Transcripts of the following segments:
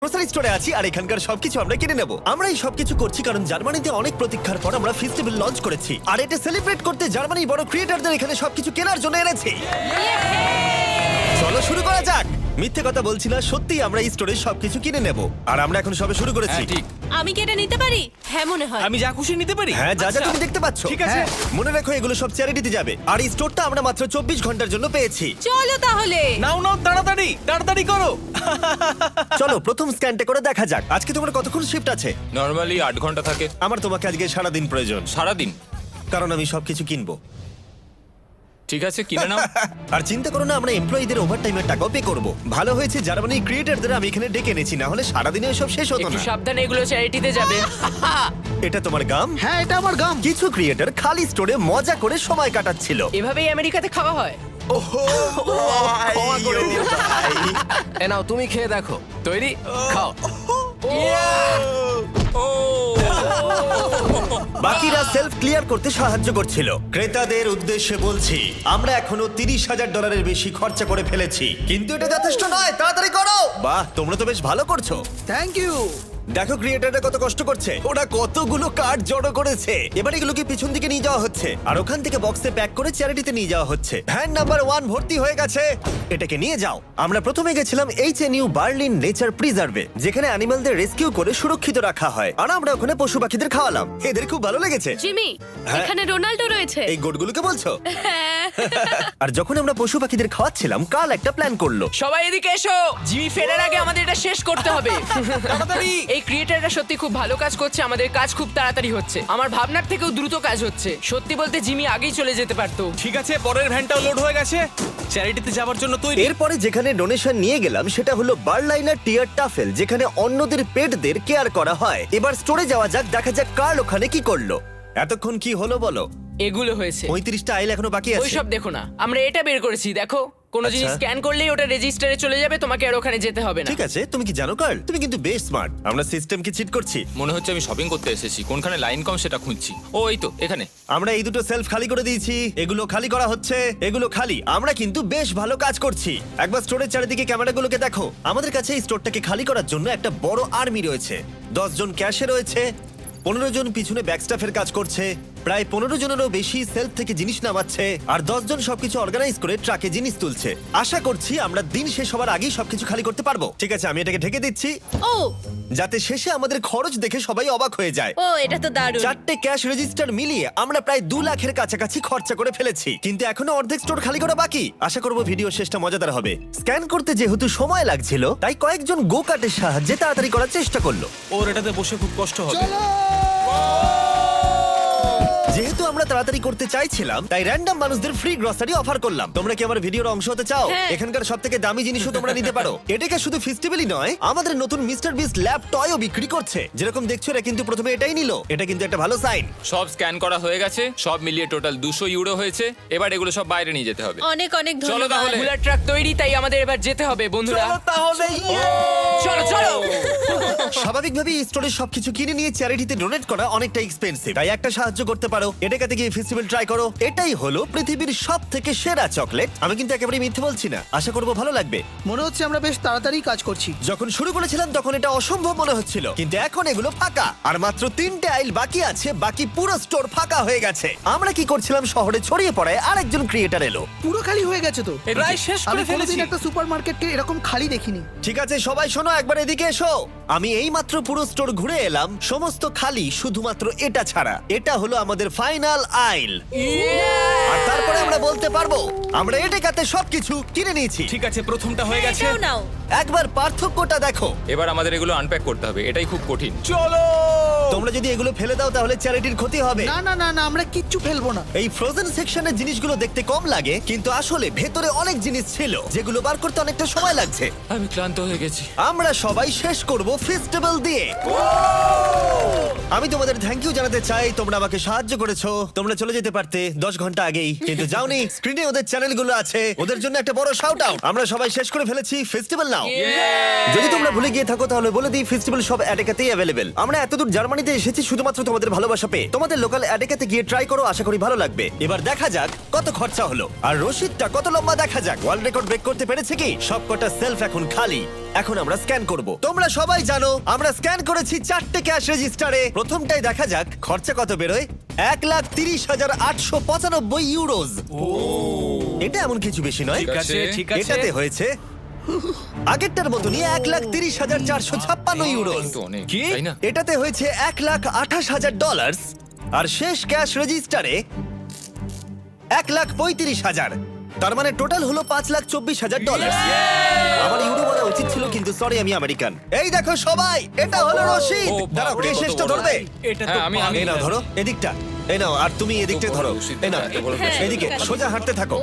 Grocery স্টোরে আছি আর এখানকার সবকিছু আমরা কিনে নেব। আমরা এই সবকিছু করছি কারণ জার্মানিতে অনেক প্রতীক্ষার পর আমরা ফেস্টিভ্যাল লঞ্চ করেছি, আর এটা সেলিব্রেট করতে জার্মানির বড় ক্রিয়েটরদের এখানে সবকিছু কেনার জন্য এনেছি। চলো শুরু করা যাক। মিথ্যে কথা বলছি না, সত্যি আমরা এই স্টোরে সবকিছু কিনে নেব, আর আমরা এখন সবে শুরু করেছি। হ্যাঁ, ঠিক। আমি কি এটা নিতে পারি? হ্যাঁ মনে হয়। আমি যা খুশি নিতে পারি। হ্যাঁ, যা যা আচ্ছা। তুমি দেখতে পাচ্ছ। ঠিক আছে। হ্যাঁ, মনে রাখো এগুলো সব চ্যারিটিতে যাবে, আর এই স্টোরটা আমরা মাত্র 24 ঘন্টার জন্য পেয়েছি। চলো তাহলে। নাও নাও, তাড়াতাড়ি তাড়াতাড়ি করো। চলো প্রথম স্ক্যানটা করে দেখা যাক। আজকে তোমার কতক্ষণ শিফট আছে? নর্মালি 8 ঘন্টা থাকে। আমার তোমাকে আজকে সারাদিন প্রয়োজন, সারাদিন? কারণ আমি সবকিছু কিনবো। ঠিক আছে, কিনে নাও। আর চিন্তা করো না, আমরা এমপ্লয়ীদের ওভারটাইমের টাকাও পে করব। ভালো হয়েছে জার্মানি ক্রিয়েটরদের আমি এখানে ডেকে এনেছি, না হলে সারাদিনে এসব শেষ হতো একটু না। সাবধানে, এগুলো চ্যারিটিতে যাবে। এটা তোমার গাম? হ্যাঁ, এটা আমার গাম। কিছু ক্রিয়েটর খালি স্টোরে মজা করে সময় কাটাচ্ছিল। এভাবেই আমেরিকাতে খাওয়া হয়। ক্ষমা করে দিও ভাই। এ নাও, তুমি খেয়ে দেখো। তৈরি? খাও। বাকিরা সেলফ ক্লিয়ার করতে সাহায্য করছিল। ক্রেতাদের উদ্দেশ্যে বলছি, আমরা এখনো $30,000 বেশি খরচা করে ফেলেছি, কিন্তু এটা যথেষ্ট নয়। তাড়াতাড়ি করো। বাহ, তোমরা তো বেশ ভালো করছো। Thank you. দেখো ক্রিয়েটাররা কত কষ্ট করছে, ওরা কতগুলো কার্ড জড়ো করেছে। এবার এগুলোকে পিছন দিকে নিয়ে যাওয়া হচ্ছে, আর ওখান থেকে বক্সে প্যাক করে চ্যারিটিতে নিয়ে যাওয়া হচ্ছে। ভ্যান নাম্বার 1 ভর্তি হয়ে গেছে, এটাকে নিয়ে যাও। আমরা প্রথমে গেছিলাম HNU বার্লিন নেচার প্রিজার্ভে, যেখানে অ্যানিমালদের রেস্কিউ করে সুরক্ষিত রাখা হয়, আর আমরা ওখানে পশু পাখিদের খাওয়ালাম। এদের খুব ভালো লেগেছে। জিমি, হ্যাঁ। এখানে রোনাল্ডো রয়েছে। এই গোটগুলোকে বলছো? হ্যাঁ। আর যখন আমরা পশু পাখিদের খাওয়াচ্ছিলাম, কাল একটা প্ল্যান করলো। সবাই এদিকে এসো, জিমি ফেরার আগে আমাদের এটা শেষ করতে হবে। তাড়াতাড়ি। এই ক্রিয়েটাররা সত্যি খুব ভালো কাজ করছে, আমাদের কাজ খুব তাড়াতাড়ি হচ্ছে, আমার ভাবনার থেকেও দ্রুত কাজ হচ্ছে। সত্যি বলতে জিমি আগেই চলে যেতে পারতো। ঠিক আছে, পরের ভ্যানটাও লোড হয়ে গেছে। চ্যারিটিতে যাওয়ার জন্য তৈরি। এরপরে যেখানে ডোনেশন নিয়ে গেলাম সেটা হলো বার্লাইনার টিয়ার টাফেল, যেখানে অন্যদের পেটদের কেয়ার করা হয়। এবার স্টোরে যাওয়া যাক, দেখা যাক কার্ল ওখানে কি করলো। এতক্ষণ কি হলো বলো? এগুলো হয়েছে। 35টা আইল এখনো বাকি আছে। ওইসব দেখো না, আমরা এটা বের করেছি। দেখো, কোনো জিনিস আচ্ছা। স্ক্যান করলেই ওটা রেজিস্টারে চলে যাবে, তোমাকে আর ওখানে যেতে হবে না। ঠিক আছে, তুমি কি জানো কার্ল, তুমি কিন্তু বেশ স্মার্ট। আমরা সিস্টেমকে চিট করছি। মনে হচ্ছে আমি শপিং করতে এসেছি, কোনখানে লাইন কম সেটা খুঁজছি। ও এই তো এখানে। আমরা এই দুটো সেলফ খালি করে দিয়েছি, এগুলো খালি করা হচ্ছে, এগুলো খালি। আমরা কিন্তু বেশ ভালো কাজ করছি। একবার স্টোরের চারিদিকে ক্যামেরাগুলোকে দেখো। আমাদের কাছে এই স্টোরটাকে খালি করার জন্য একটা বড় আর্মি রয়েছে। 10 জন ক্যাশে রয়েছে, 15 জন পিছনে ব্যাকস্টাফের কাজ করছে, প্রায় 15 জনেরও বেশি সেলফ থেকে জিনিস নামাচ্ছে, আর 10 জন সবকিছু অর্গানাইজ করে ট্রাকে জিনিস তুলছে। আশা করছি আমরা দিন শেষ হবার আগেই সবকিছু খালি করতে পারবো। ঠিক আছে, আমি এটাকে ঢেকে দিচ্ছি, ও যাতে শেষে আমাদের খরচ দেখে সবাই অবাক হয়ে যায়। ও, এটা তো দারুণ। 4টে ক্যাশ রেজিস্টার মিলিয়ে আমরা প্রায় 2 লাখের কাছাকাছি খরচা করে ফেলেছি, কিন্তু এখনো অর্ধেক স্টোর খালি করা বাকি। আশা করব ভিডিও শেষটা মজাদার হবে। স্ক্যান করতে যেহেতু সময় লাগছিল, তাই কয়েকজন গো কার্টের সাহায্যে তাড়াতাড়ি করার চেষ্টা করলো। ওর এটাতে বসে খুব কষ্ট হবে। যেহেতু আমরা তাড়াতাড়ি করতে চাইছিলাম, তাই র্যান্ডম মানুষদের ফ্রি গ্রসারি অফার করলাম। তোমরা কি আমার ভিডিওর অংশ হতে চাও? হ্যাঁ। এখানকার সবথেকে দামি জিনিসও তোমরা নিতে পারো। এটাকে শুধু ফেস্টিভ্যালই নয়, আমাদের নতুন মিস্টার বিস্ট ল্যাব টয়ও বিক্রি করছে। যেরকম দেখছো, এরা কিন্তু প্রথমে এটাই নিল। এটা কিন্তু একটা ভালো সাইন। সব স্ক্যান করা হয়ে গেছে, সব মিলিয়ে টোটাল 200 ইউরো হয়েছে। এবার এগুলো সব বাইরে নিয়ে যেতে হবে। অনেক অনেক চলো ধন্যবাদ। তাহলে। বুলার ট্রাক তৈরি, তাই আমাদের এবার যেতে হবে বন্ধুরা। তাহলে চলো চলো। স্বাভাবিকভাবেই স্টোরের সবকিছু কিনে নিয়ে চ্যারিটিতে ডোনেট করা অনেকটা এক্সপেন্সিভ, তাই একটা সাহায্য করতে পারো। এটাকে গিয়ে ফেস্টিভ্যাল ট্রাই করো। এটাই হলো পৃথিবীর সবথেকে সেরা চকলেট। আমি কিন্তু একেবারে মিথ্যে বলছি না, আশা করবো ভালো লাগবে। মনে হচ্ছে আমরা বেশ তাড়াতাড়ি কাজ করছি। যখন শুরু করেছিলাম তখন এটা অসম্ভব মনে হচ্ছিল, কিন্তু এখন এগুলো ফাঁকা, আর মাত্র 3টে আইল বাকি আছে। বাকি পুরো স্টোর ফাঁকা হয়ে গেছে। আমরা কি করছিলাম, শহরে ছড়িয়ে পড়ায় আরেকজন ক্রিয়েটার এলো। পুরো খালি হয়ে গেছে তো। প্রায় শেষ আমি করে ফেলেছি। কোনোদিন একটা সুপারমার্কেটকে এরকম খালি দেখিনি। ঠিক আছে সবাই শোনো, একবার এদিকে এসো। আমি এই মাত্র পুরো স্টোর ঘুরে এলাম, সমস্ত খালি, শুধুমাত্র এটা ছাড়া। এটা হলো আমাদের ফাইনাল আইল, আর তারপরে আমরা বলতে পারবো আমরা এটাতে সবকিছু কিনে নিয়েছি। ঠিক আছে, প্রথমটা হয়ে গেছে। এটাও নাও। একবার পার্থক্যটা দেখো। এবার আমাদের এগুলো আনপ্যাক করতে হবে, এটাই খুব কঠিন। চলো। তোমরা যদি এগুলো ফেলে দাও তাহলে চ্যারিটির ক্ষতি হবে। না না না না, আমরা কিচ্ছু ফেলবো না। এই ফ্রোজেন সেকশনের জিনিসগুলো দেখতে কম লাগে, কিন্তু আসলে ভেতরে অনেক জিনিস ছিল যেগুলো বার করতে অনেকটা সময় লাগছে। আমি ক্লান্ত হয়ে গেছি। আমরা সবাই শেষ করব ফেস্টিভ্যাল দিয়ে। আমি তোমাদের থ্যাংক ইউ জানাতে চাই, তোমরা আমাকে সাহায্য করেছো। তোমরা চলে যেতে পারতে 10 ঘন্টা আগেই, কিন্তু যাওনি। স্ক্রিনে ওদের চ্যানেলগুলো আছে, ওদের জন্য একটা বড় শাউট আউট। আমরা সবাই শেষ করে ফেলেছি, ফেস্টিভ্যাল নাও। যদি তোমরা ভুলে গিয়ে থাকো তাহলে বলে দিই, ফেস্টিভ্যাল সব অ্যাটেকাতেই অ্যাভেলেবেল। আমরা এতদূর জার্মানি জার্মানিতে এসেছি শুধুমাত্র তোমাদের ভালোবাসা পেয়ে। তোমাদের লোকাল অ্যাডেকাতে গিয়ে ট্রাই করো, আশা করি ভালো লাগবে। এবার দেখা যাক কত খরচা হলো আর রসিদটা কত লম্বা। দেখা যাক ওয়ার্ল্ড রেকর্ড ব্রেক করতে পেরেছে কি। সবকটা সেলফ এখন খালি। এখন আমরা স্ক্যান করব। তোমরা সবাই জানো আমরা স্ক্যান করেছি 4টে ক্যাশ রেজিস্টারে। প্রথমটাই দেখা যাক খরচা কত বেরোয়। 1,30,895 ইউরোজ। এটা এমন কিছু বেশি নয়। ঠিক আছে, ঠিক আছে। এটাতে হয়েছে আগেরটার মতনই 1,30,456 ইউরোজ। কিন্তু অনেক, কি? তাই না? এটাতে হয়েছে $1,28,000 আর শেষ ক্যাশ রেজিস্টারে 1,35,000। তার মানে টোটাল হলো $5,24,000। আমার ইউরো বলা উচিত ছিল, কিন্তু সরি আমি আমেরিকান। এই দেখো সবাই, এটা হলো রশিদ। ও, দাঁড়াও, বাপরে, কে কত শেষটা বড়। ধরবে? এটা তো হ্যাঁ, আমি এই নাও ধরো এদিকটা, এই নাও, আর তুমি এদিকটা বড় ধরো। রশিদ, এই নাও এত বড় হ্যাঁ, এদিকে ঠিক আছে। সোজা হাঁটতে থাকো। ও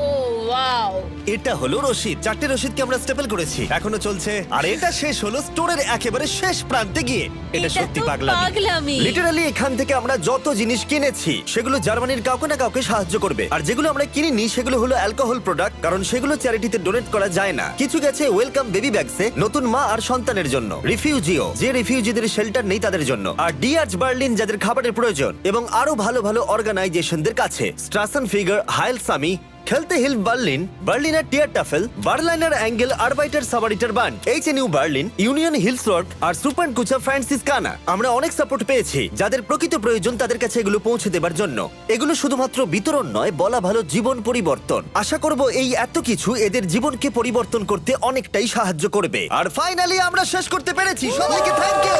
ওয়াও। এটা হলো রশিদ। 4টে রশিদকে আমরা স্টেপল করেছি, এখনো চলছে। আর এটা শেষ হলো স্টোরের একেবারে শেষ প্রান্তে গিয়ে। এটা এটা সত্যি তো পাগলামি। পাগলামি। লিটারালি এখান থেকে আমরা যত জিনিস কিনেছি সেগুলো জার্মানির কাউকে না কাউকে সাহায্য করবে। আর যেগুলো আমরা কিনিনি সেগুলো হলো অ্যালকোহল প্রোডাক্ট, কারণ সেগুলো চ্যারিটিতে ডোনেট করা যায় না। কিছু গেছে ওয়েলকাম বেবি ব্যাগসে, নতুন মা আর সন্তানের জন্য। রিফিউজিও, যে রিফিউজিদের শেল্টার নেই তাদের জন্য। আর ডিআরচ বার্লিন, যাদের খাবারের প্রয়োজন। এবং আরো ভালো ভালো অর্গানাইজেশনদের কাছে। স্ট্রাসেন ফিগার, হাইল সামি, খেলতে হিল বার্লিন, বার্লিনার টিয়ার টাফেল, বার্লাইনার অ্যাঙ্গেল, আরবাইটার সাবারিটার বান্ড, এইচএনইউ বার্লিন, ইউনিয়ন হিলসওয়ার্ক আর সুপার কুচা ফ্রান্সিসকানা। আমরা অনেক সাপোর্ট পেয়েছি। যাদের প্রকৃত প্রয়োজন তাদের কাছে এগুলো পৌঁছে দেবার জন্য। এগুলো শুধুমাত্র বিতরণ নয়, বলা ভালো জীবন পরিবর্তন। আশা করব এই এত কিছু এদের জীবনকে পরিবর্তন করতে অনেকটাই সাহায্য করবে। আর ফাইনালি আমরা শেষ করতে পেরেছি। সবাইকে থ্যাংক ইউ।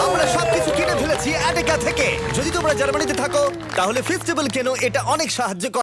আমরা সবকিছু কিনে ফেলেছি অ্যাডেকা থেকে। যদি তোমরা জার্মানিতে থাকো তাহলে ফেস্টিভ্যাল কেনো, এটা অনেক সাহায্য করে।